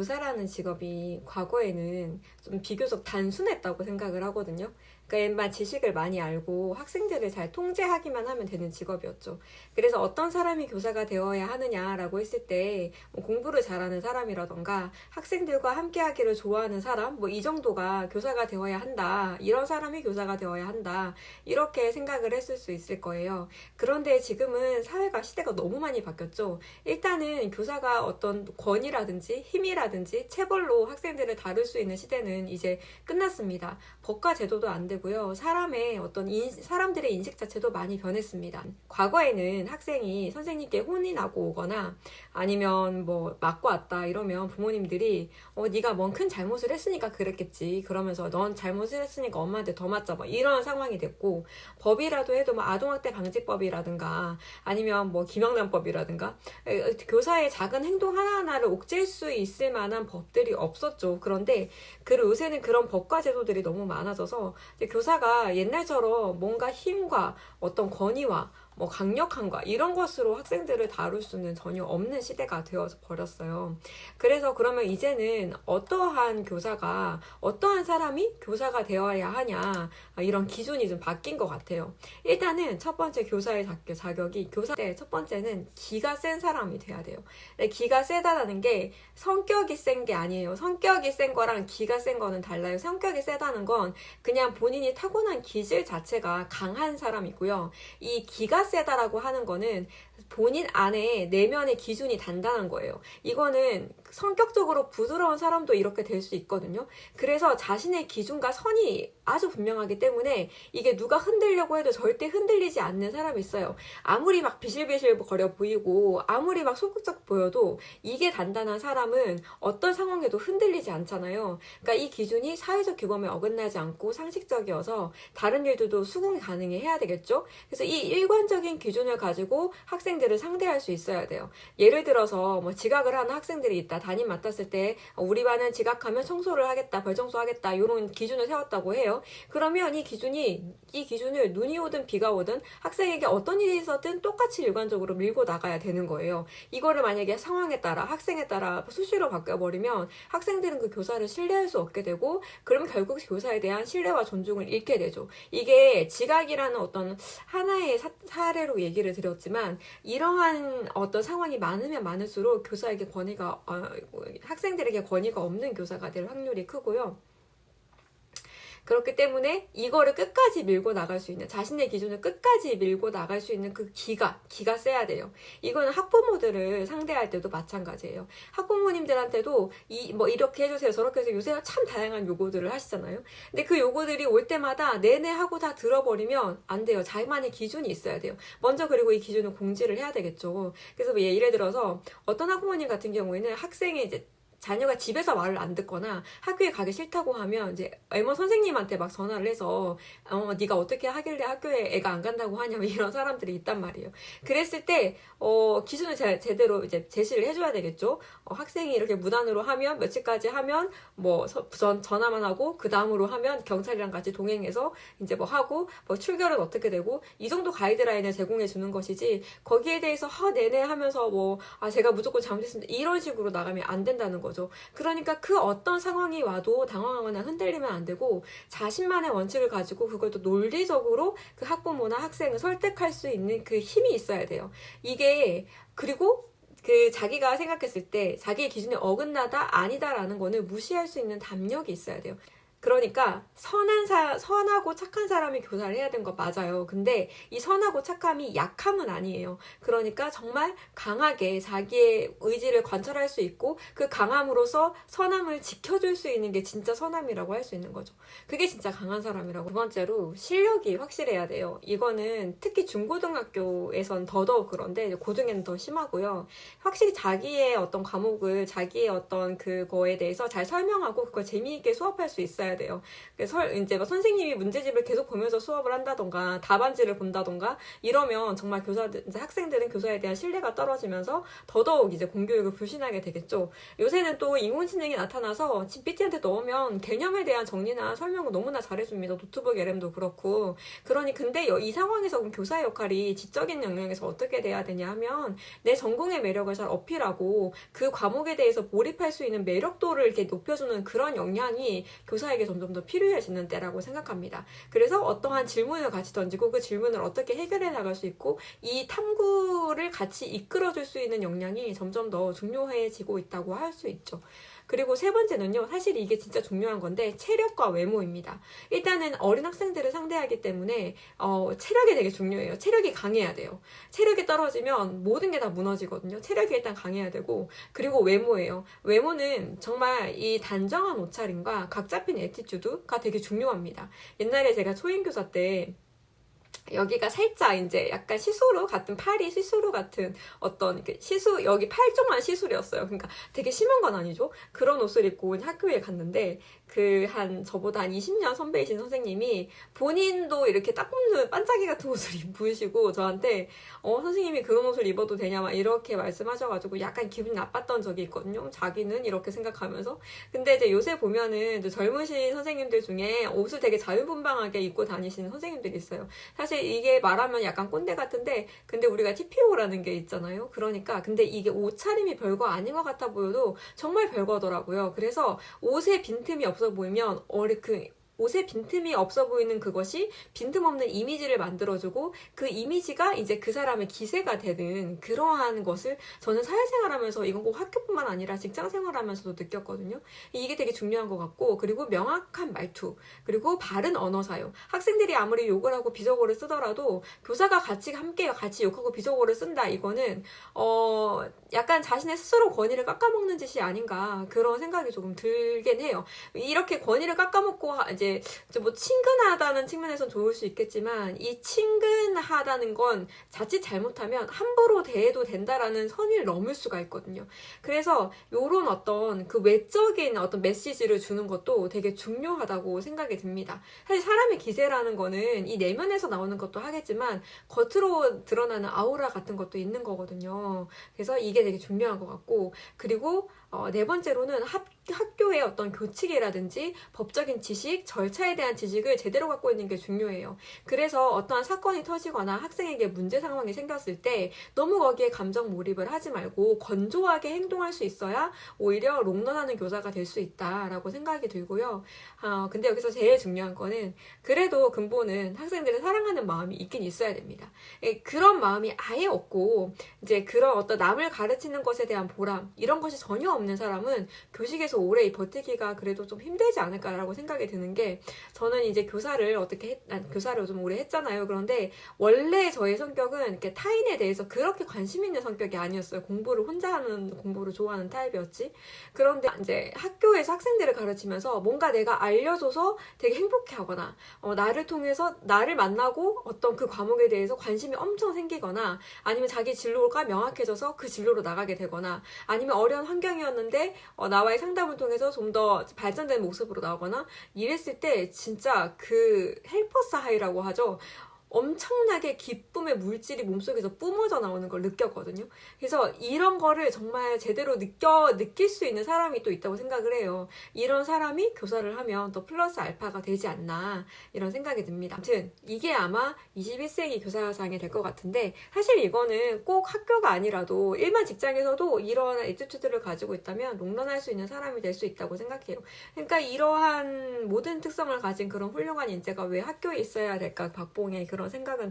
교사라는 직업이 과거에는 좀 비교적 단순했다고 생각을 하거든요. 그러니까 얘만 지식을 많이 알고 학생들을 잘 통제하기만 하면 되는 직업이었죠. 그래서 어떤 사람이 교사가 되어야 하느냐라고 했을 때 뭐 공부를 잘하는 사람이라던가 학생들과 함께하기를 좋아하는 사람, 뭐 이 정도가 교사가 되어야 한다. 이런 사람이 교사가 되어야 한다. 이렇게 생각을 했을 수 있을 거예요. 그런데 지금은 사회가 시대가 너무 많이 바뀌었죠. 일단은 교사가 어떤 권위라든지 힘이라든지 체벌로 학생들을 다룰 수 있는 시대는 이제 끝났습니다. 법과 제도도 안 되고요. 사람들의 인식 자체도 많이 변했습니다. 과거에는 학생이 선생님께 혼이 나고 오거나 아니면 뭐 맞고 왔다 이러면 부모님들이 네가 뭔 큰 잘못을 했으니까 그랬겠지. 그러면서 넌 잘못을 했으니까 엄마한테 더 맞자. 뭐 이런 상황이 됐고, 법이라도 해도 뭐 아동학대 방지법이라든가 아니면 뭐 김영란법이라든가 교사의 작은 행동 하나하나를 옥죄일 수 있을 만한 법들이 없었죠. 그런데 요새는 그런 법과 제도들이 너무 많아져서 이제 교사가 옛날처럼 뭔가 힘과 어떤 권위와 뭐 강력함과 이런 것으로 학생들을 다룰 수는 전혀 없는 시대가 되어서 버렸어요. 그래서 그러면 이제는 어떠한 사람이 교사가 되어야 하냐, 이런 기준이 좀 바뀐 것 같아요. 일단은 첫 번째 교사의 자격이, 교사 때 첫 번째는 기가 센 사람이 돼야 돼요. 기가 세다라는 게 성격이 센 게 아니에요. 성격이 센 거랑 기가 센 거는 달라요. 성격이 세다는 건 그냥 본인이 타고난 기질 자체가 강한 사람이고요. 이 기가 세다라고 하는 거는 본인 안에 내면의 기준이 단단한 거예요. 이거는 성격적으로 부드러운 사람도 이렇게 될 수 있거든요. 그래서 자신의 기준과 선이 아주 분명하기 때문에 이게 누가 흔들려고 해도 절대 흔들리지 않는 사람이 있어요. 아무리 막 비실비실 거려 보이고 아무리 막 소극적 보여도 이게 단단한 사람은 어떤 상황에도 흔들리지 않잖아요. 그러니까 이 기준이 사회적 규범에 어긋나지 않고 상식적이어서 다른 일들도 수긍이 가능해야 되겠죠. 그래서 이 일관적인 기준을 가지고 학생들을 상대할 수 있어야 돼요. 예를 들어서 뭐 지각을 하는 학생들이 있다. 담임 맡았을 때 우리 반은 지각하면 청소를 하겠다, 벌청소하겠다 이런 기준을 세웠다고 해요. 그러면 이 기준을 눈이 오든 비가 오든 학생에게 어떤 일이 있었든 똑같이 일관적으로 밀고 나가야 되는 거예요. 이거를 만약에 상황에 따라 학생에 따라 수시로 바뀌어버리면 학생들은 그 교사를 신뢰할 수 없게 되고, 그러면 결국 교사에 대한 신뢰와 존중을 잃게 되죠. 이게 지각이라는 어떤 하나의 사례로 얘기를 드렸지만, 이러한 어떤 상황이 많으면 많을수록 학생들에게 권위가 없는 교사가 될 확률이 크고요. 그렇기 때문에 이거를 끝까지 밀고 나갈 수 있는, 자신의 기준을 끝까지 밀고 나갈 수 있는 그 기가 세야 돼요. 이거는 학부모들을 상대할 때도 마찬가지예요. 학부모님들한테도 뭐 이렇게 해주세요, 저렇게 해서 요새 참 다양한 요구들을 하시잖아요. 근데 그 요구들이 올 때마다 내내 하고 다 들어버리면 안 돼요. 자기만의 기준이 있어야 돼요. 먼저 그리고 이 기준을 공지를 해야 되겠죠. 그래서 뭐 예를 들어서 어떤 학부모님 같은 경우에는 학생이 이제 자녀가 집에서 말을 안 듣거나 학교에 가기 싫다고 하면 이제 M1 선생님한테 막 전화를 해서 네가 어떻게 하길래 학교에 애가 안 간다고 하냐면 이런 사람들이 있단 말이에요. 그랬을 때 기준을 제대로 이제 제시를 해줘야 되겠죠. 학생이 이렇게 무단으로 하면 며칠까지 하면 뭐 전화만 하고 그 다음으로 하면 경찰이랑 같이 동행해서 이제 뭐 하고 뭐 출결은 어떻게 되고 이 정도 가이드라인을 제공해 주는 것이지, 거기에 대해서 내내 하면서 제가 무조건 잘못했습니다 이런 식으로 나가면 안 된다는 거죠. 그러니까 그 어떤 상황이 와도 당황하거나 흔들리면 안 되고, 자신만의 원칙을 가지고 그걸 또 논리적으로 그 학부모나 학생을 설득할 수 있는 그 힘이 있어야 돼요. 그리고 자기가 생각했을 때 자기의 기준에 어긋나다 아니다라는 거는 무시할 수 있는 담력이 있어야 돼요. 그러니까 선하고 착한 사람이 교사를 해야 되는 거 맞아요. 근데 이 선하고 착함이 약함은 아니에요. 그러니까 정말 강하게 자기의 의지를 관철할 수 있고 그 강함으로써 선함을 지켜줄 수 있는 게 진짜 선함이라고 할 수 있는 거죠. 그게 진짜 강한 사람이라고. 두 번째로 실력이 확실해야 돼요. 이거는 특히 중고등학교에선 더더욱 그런데 고등에는 더 심하고요. 확실히 자기의 어떤 과목을 자기의 어떤 그거에 대해서 잘 설명하고 그걸 재미있게 수업할 수 있어야 있어야 돼요. 그래서 이제 막 선생님이 문제집을 계속 보면서 수업을 한다던가 답안지를 본다던가 이러면 정말 이제 학생들은 교사에 대한 신뢰가 떨어지면서 더더욱 이제 공교육을 불신하게 되겠죠. 요새는 또 인공지능이 나타나서 GPT한테 넣으면 개념에 대한 정리나 설명을 너무나 잘해줍니다. 노트북 LM도 그렇고. 근데 이 상황에서 그럼 교사의 역할이 지적인 영역에서 어떻게 돼야 되냐 하면 내 전공의 매력을 잘 어필하고 그 과목에 대해서 몰입할 수 있는 매력도를 이렇게 높여주는 그런 역량이 교사에게 점점 더 필요해지는 때라고 생각합니다. 그래서 어떠한 질문을 같이 던지고 그 질문을 어떻게 해결해 나갈 수 있고 이 탐구를 같이 이끌어줄 수 있는 역량이 점점 더 중요해지고 있다고 할 수 있죠. 그리고 세 번째는요, 사실 이게 진짜 중요한 건데 체력과 외모입니다. 일단은 어린 학생들을 상대하기 때문에 체력이 되게 중요해요. 체력이 강해야 돼요. 체력이 떨어지면 모든 게 다 무너지거든요. 체력이 일단 강해야 되고, 그리고 외모예요. 외모는 정말 이 단정한 옷차림과 각 잡힌 애티튜드가 되게 중요합니다. 옛날에 제가 초임교사 때 여기가 살짝 이제 약간 시스루 같은, 팔이 시스루 같은 어떤 여기 팔 쪽만 시스루였어요. 그러니까 되게 심한 건 아니죠. 그런 옷을 입고 학교에 갔는데 저보다 한 20년 선배이신 선생님이 본인도 이렇게 딱 붙는 반짝이 같은 옷을 입으시고 저한테 선생님이 그런 옷을 입어도 되냐 막 이렇게 말씀하셔가지고 약간 기분이 나빴던 적이 있거든요. 자기는 이렇게 생각하면서. 근데 이제 요새 보면은 젊으신 선생님들 중에 옷을 되게 자유분방하게 입고 다니시는 선생님들이 있어요. 사실 이게 말하면 약간 꼰대 같은데, 근데 우리가 TPO라는 게 있잖아요. 그러니까 근데 이게 옷차림이 별거 아닌 것 같아 보여도 정말 별거더라고요. 그래서 옷에 빈틈이 없어 보이면 옷에 빈틈이 없어 보이는 그것이 빈틈없는 이미지를 만들어주고 그 이미지가 이제 그 사람의 기세가 되는 그러한 것을 저는 사회생활하면서 이건 꼭 학교뿐만 아니라 직장생활하면서도 느꼈거든요. 이게 되게 중요한 것 같고, 그리고 명확한 말투, 그리고 바른 언어 사용. 학생들이 아무리 욕을 하고 비속어를 쓰더라도 교사가 함께 욕하고 비속어를 쓴다, 이거는 약간 자신의 스스로 권위를 깎아먹는 짓이 아닌가 그런 생각이 조금 들긴 해요. 이렇게 권위를 깎아먹고 이제 뭐 친근하다는 측면에선 좋을 수 있겠지만 이 친근하다는 건 자칫 잘못하면 함부로 대해도 된다라는 선을 넘을 수가 있거든요. 그래서 요런 어떤 그 외적인 어떤 메시지를 주는 것도 되게 중요하다고 생각이 듭니다. 사실 사람의 기세라는 거는 이 내면에서 나오는 것도 하겠지만 겉으로 드러나는 아우라 같은 것도 있는 거거든요. 그래서 이게 되게 중요한 것 같고, 그리고 네 번째로는 학교의 어떤 교칙이라든지 법적인 지식, 절차에 대한 지식을 제대로 갖고 있는 게 중요해요. 그래서 어떠한 사건이 터지거나 학생에게 문제 상황이 생겼을 때 너무 거기에 감정 몰입을 하지 말고 건조하게 행동할 수 있어야 오히려 롱런하는 교사가 될 수 있다라고 생각이 들고요. 근데 여기서 제일 중요한 거는 그래도 근본은 학생들을 사랑하는 마음이 있긴 있어야 됩니다. 그런 마음이 아예 없고 이제 그런 어떤 남을 가르치는 것에 대한 보람, 이런 것이 전혀 없는 사람은 교직에서 오래 버티기가 그래도 좀 힘들지 않을까라고 생각이 드는 게, 저는 이제 교사를 교사를 좀 오래 했잖아요. 그런데 원래 저의 성격은 이렇게 타인에 대해서 그렇게 관심 있는 성격이 아니었어요. 공부를 혼자 하는, 공부를 좋아하는 타입이었지. 그런데 이제 학교에서 학생들을 가르치면서 뭔가 내가 알려줘서 되게 행복해하거나 나를 통해서 나를 만나고 어떤 그 과목에 대해서 관심이 엄청 생기거나, 아니면 자기 진로가 명확해져서 그 진로로 나가게 되거나, 아니면 어려운 환경이었는데 나와의 상담을 통해서 좀 더 발전된 모습으로 나오거나 이랬을 때 진짜 그 헬퍼스 하이라고 하죠. 엄청나게 기쁨의 물질이 몸속에서 뿜어져 나오는 걸 느꼈거든요. 그래서 이런 거를 정말 제대로 느낄 수 있는 사람이 또 있다고 생각을 해요. 이런 사람이 교사를 하면 더 플러스 알파가 되지 않나 이런 생각이 듭니다. 아무튼 이게 아마 21세기 교사상이 될 것 같은데, 사실 이거는 꼭 학교가 아니라도 일반 직장에서도 이런 애티튜드를 가지고 있다면 롱런할 수 있는 사람이 될 수 있다고 생각해요. 그러니까 이러한 모든 특성을 가진 그런 훌륭한 인재가 왜 학교에 있어야 될까, 박봉의 그런 생각은